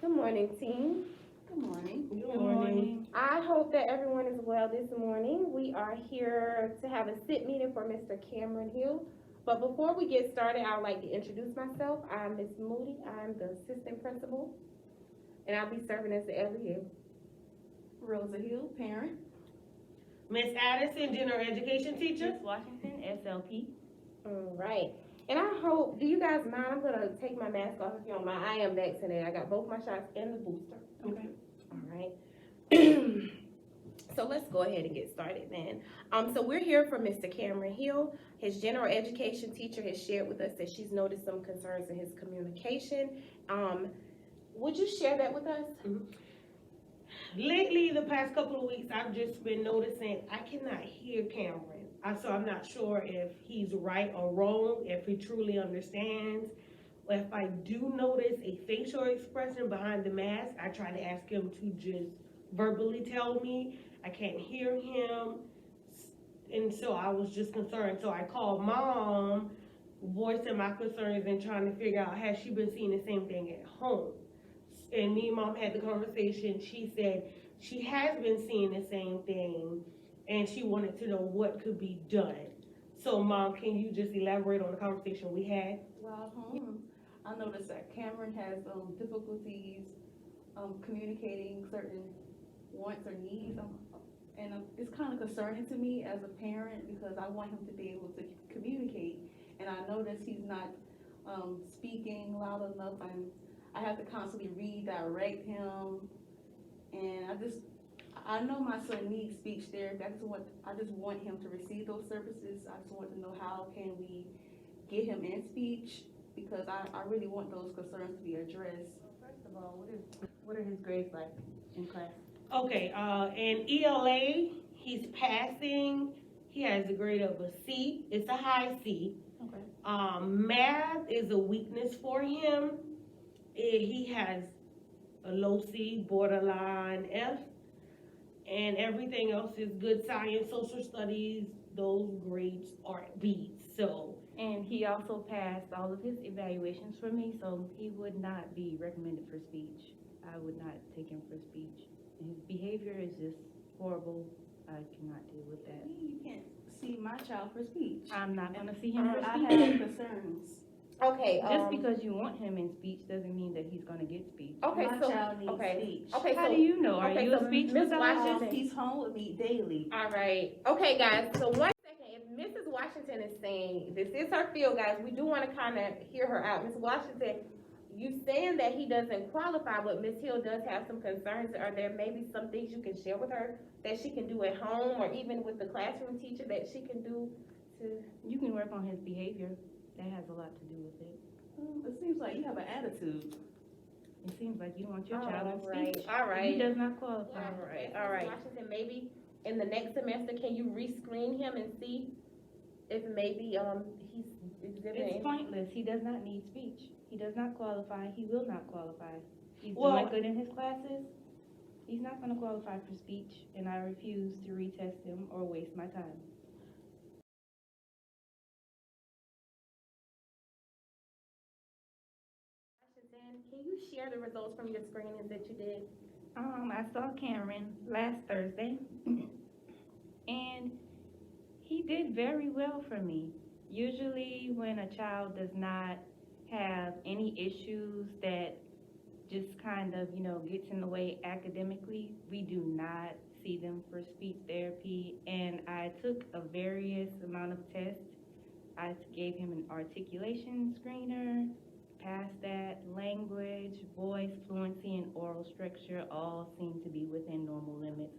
Good morning, team. Good morning. Good morning. I hope that everyone is well this morning. We are here to have a sit meeting for Mr. Cameron Hill. But before we get started, I would like to introduce myself. I'm Miss Moody. I'm the assistant principal, and I'll be serving as the Ellie Hill. Rosa Hill, parent. Miss Addison, general education teacher. Miss Washington, SLP. All right. And I hope, do you guys mind? I'm going to take my mask off if you don't mind. I am vaccinated. I got both my shots and the booster. Okay. All right. So let's go ahead and get started then. So we're here for Mr. Cameron Hill. His general education teacher has shared with us that she's noticed some concerns in his communication. Would you share that with us? Lately, the past couple of weeks, I've just been noticing I cannot hear Cameron. So I'm not sure if he's right or wrong, if he truly understands. If I do notice a facial expression behind the mask, I try to ask him to just verbally tell me. I can't hear him. And so I was just concerned. So I called mom, voicing my concerns and trying to figure out, has she been seeing the same thing at home? And me and mom had the conversation. She said she has been seeing the same thing and she wanted to know what could be done. So mom, can you just elaborate on the conversation we had? While home, I noticed that Cameron has difficulties communicating certain wants or needs. And it's kind of concerning to me as a parent because I want him to be able to communicate. And I notice he's not speaking loud enough, and I have to constantly redirect him. And I know my son needs speech therapy. I just want him to receive those services. I just want to know how can we get him in speech because I really want those concerns to be addressed. First of all, what are his grades like in class? Okay, in ELA, he's passing. He has a grade of a C. It's a high C. Okay. Math is a weakness for him. He has a low C, borderline F. And everything else is good. Science, social studies, those grades are B's. So, And he also passed all of his evaluations for me, so he would not be recommended for speech. I would not take him for speech. His behavior is just horrible. I cannot deal with that. You can't see my child for speech. I'm not gonna see him for I speech. have concerns. Okay. Just because you want him in speech doesn't mean that he's gonna get speech. Okay, My so child needs okay. speech. Okay, How so do you know? Are okay, you so a speech Miss pathologist? Washington. He's home with me daily. All right. Okay, guys. So 1 second. If Mrs. Washington is saying this is her field, guys, we do want to kind of hear her out. Ms. Washington, you saying that he doesn't qualify, but Ms. Hill does have some concerns. Are there maybe some things you can share with her that she can do at home, or even with the classroom teacher that she can do to? You can work on his behavior. That has a lot to do with it. It seems like you have an attitude. It seems like you want your Oh, child in all right, speech. all right. He does not qualify. All right, all right. Washington, maybe in the next semester, can you rescreen him and see if maybe he's exhibiting? It's pointless. He does not need speech. He does not qualify. He will not qualify. He's Well- doing good in his classes. He's not going to qualify for speech, and I refuse to retest him or waste my time. Washington, can you share the results from your screenings that you did? I saw Cameron last Thursday, and he did very well for me. Usually when a child does not have any issues that just kind of, gets in the way academically, we do not see them for speech therapy. And I took a various amount of tests. I gave him an articulation screener, passed that. Language, voice, fluency, and oral structure all seem to be within normal limits.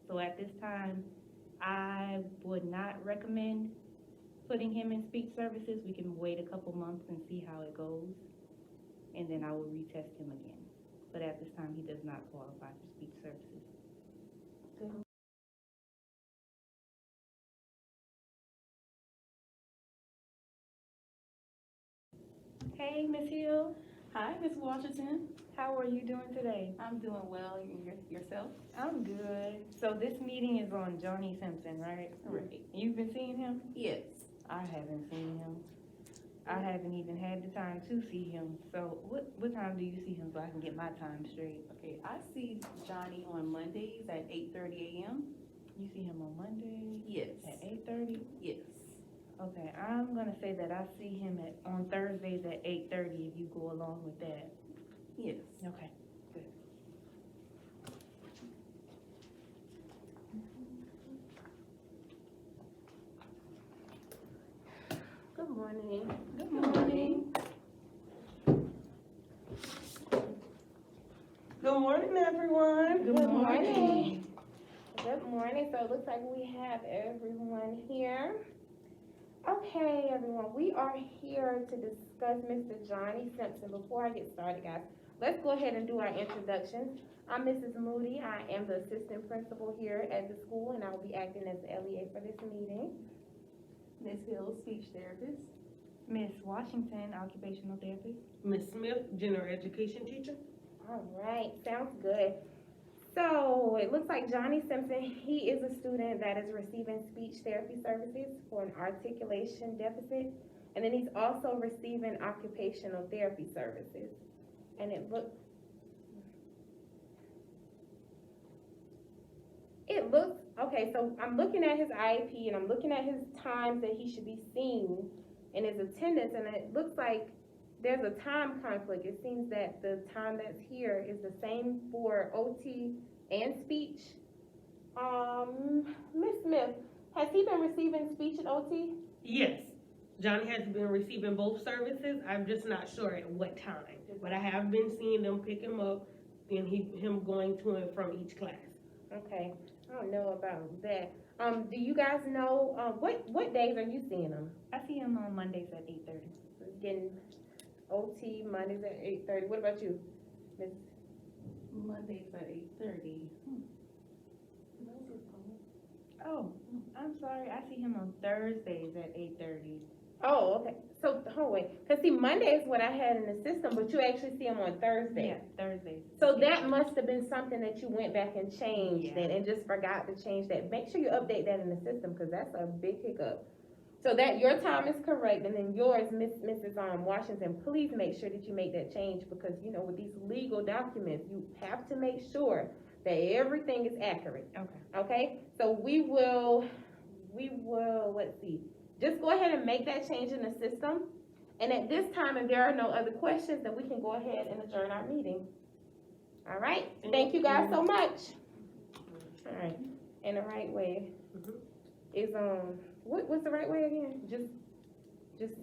So at this time, I would not recommend putting him in speech services. We can wait a couple months and see how it goes, and then I will retest him again. But at this time, he does not qualify for speech services. Hey, Miss Hill, Hi, Miss Washington. how are you doing today? I'm doing well. Yourself? I'm good. So this meeting is on Johnny Simpson, right? Right. You've been seeing him? Yes. I haven't seen him. I haven't even had the time to see him. So what time do you see him so I can get my time straight? Okay, I see Johnny on Mondays at 8:30 a.m. You see him on Monday Yes, at 8:30? yes. Okay, I'm gonna say that I see him on Thursdays at 8:30 if you go along with that. Yes. Okay. Good morning. Good morning. Good morning, everyone. Good morning. Good morning. So it looks like we have everyone here. Okay, everyone, we are here to discuss Mr. Johnny Simpson. Before I get started, guys, let's go ahead and do our introductions. I'm Mrs. Moody. I am the assistant principal here at the school, and I will be acting as the LEA for this meeting. Ms. Hill, speech therapist. Miss Washington, occupational therapist. Miss Smith, general education teacher. All right, sounds good. So it looks like Johnny Simpson, he is a student that is receiving speech therapy services for an articulation deficit, and then he's also receiving occupational therapy services. And it looks, okay, so I'm looking at his IEP and I'm looking at his times that he should be seen and his attendance, and it looks like there's a time conflict. It seems that the time that's here is the same for OT and speech. Miss Smith, has he been receiving speech and OT? Yes, Johnny has been receiving both services. I'm just not sure at what time. But I have been seeing them pick him up and him going to and from each class. Okay, I don't know about that. Do you guys know, what days are you seeing him? I see him on Mondays at 8:30. He's getting OT Mondays at 8:30. What about you, Miss? Mondays at 8:30. Oh, I'm sorry. I see him on Thursdays at 8:30. Oh, okay. So, hold wait, cause see, Monday is what I had in the system, but you actually see him on Thursday. Yeah, Thursdays. So that must have been something that you went back and changed Yeah. then and just forgot to change that. Make sure you update that in the system, cause that's a big hiccup. So that your time is correct, and then yours, Mrs. Washington, please make sure that you make that change, because you know, with these legal documents, you have to make sure that everything is accurate. Okay. Okay, so we will, let's see, just go ahead and make that change in the system. And at this time, if there are no other questions, then we can go ahead and adjourn our meeting. All right, thank you guys so much. All right, in the right way is, what's the right way again? Just,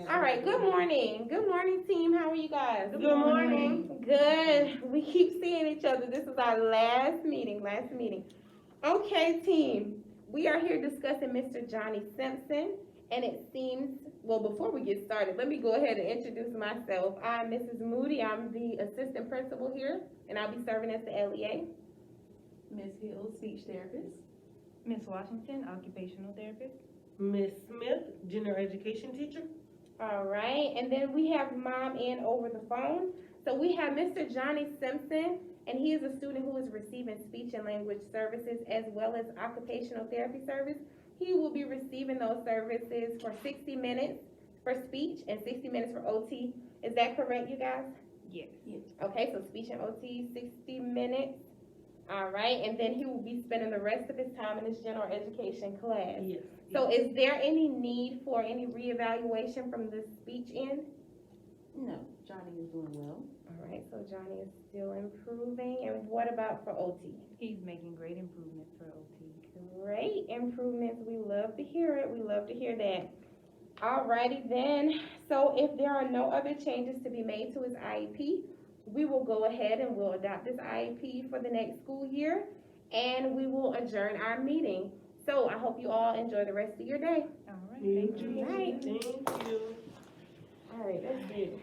all right, good morning, team, how are you guys? Good morning. Good, we keep seeing each other, this is our last meeting. Okay, team, we are here discussing Mr. Johnny Simpson, and it seems, well, before we get started, let me go ahead and introduce myself. I'm Mrs. Moody, I'm the assistant principal here, and I'll be serving as the LEA. Ms. Hill, speech therapist. Miss Washington, occupational therapist. Miss Smith, general education teacher. All right, and then we have Mom in over the phone. So we have Mr. Johnny Simpson, and he is a student who is receiving speech and language services as well as occupational therapy service. He will be receiving those services for 60 minutes for speech and 60 minutes for OT. Is that correct, you guys? Yes. Okay, so speech and OT, 60 minutes. All right, and then he will be spending the rest of his time in his general education class. Yes. So is there any need for any reevaluation from the speech end? No, Johnny is doing well. All right, so Johnny is still improving. And what about for OT? He's making great improvements for OT. Great improvements. We love to hear it. We love to hear that. Alrighty then. So if there are no other changes to be made to his IEP, we will go ahead and we'll adopt this IEP for the next school year, and we will adjourn our meeting. So I hope you all enjoy the rest of your day. All right. Thank Thank you. you. Right. Thank you. All right, that's it.